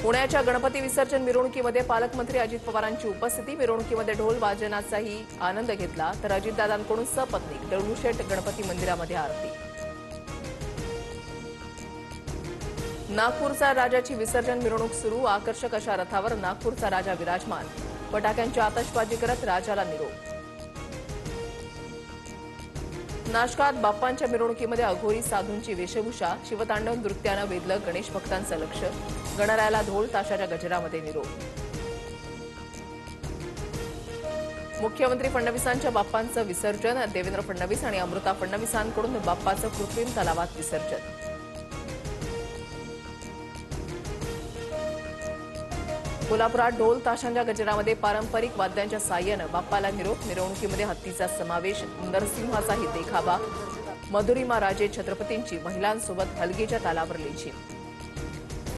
पुण्याच्या गणपती विसर्जन मिरवणुकीमध्ये पालकमंत्री अजित पवारांची उपस्थिती। मिरवणुकीमध्ये ढोल वाजनाचाही आनंद घेतला तर अजितदादांकडून सपत्नीक दगडूशेठ गणपती मंदिरामध्ये आरती। नागपूरचा राजाची विसर्जन मिरवणूक सुरू। आकर्षक अशा रथावर नागपूरचा राजा विराजमान। फटाक्यांची आतषबाजी करत राजाला निरोप। नाशकात बाप्पांच्या मिरवणुकीमध्ये अघोरी साधूंची वेशभूषा। शिवतांडव नृत्यानं वेधलं गणेश भक्तांचं लक्ष। गणरायाला ढोल ताशाच्या गजरामध्ये निरोप। मुख्यमंत्री फडणवीसांच्या बाप्पांचं विसर्जन। देवेंद्र फडणवीस आणि अमृता फडणवीसांकडून बाप्पाचं कृत्रिम तलावात विसर्जन। कोल्हापुरात ढोल ताशांच्या गजरामध्ये पारंपरिक वाद्यांच्या साह्यानं बाप्पाला निरोप। मिरवणुकीमध्ये हत्तीचा समावेश, नरसिंहाचाही देखावा। मधुरिमा राजे छत्रपतींची महिलांसोबत हलगीच्या तालावर लेझीम।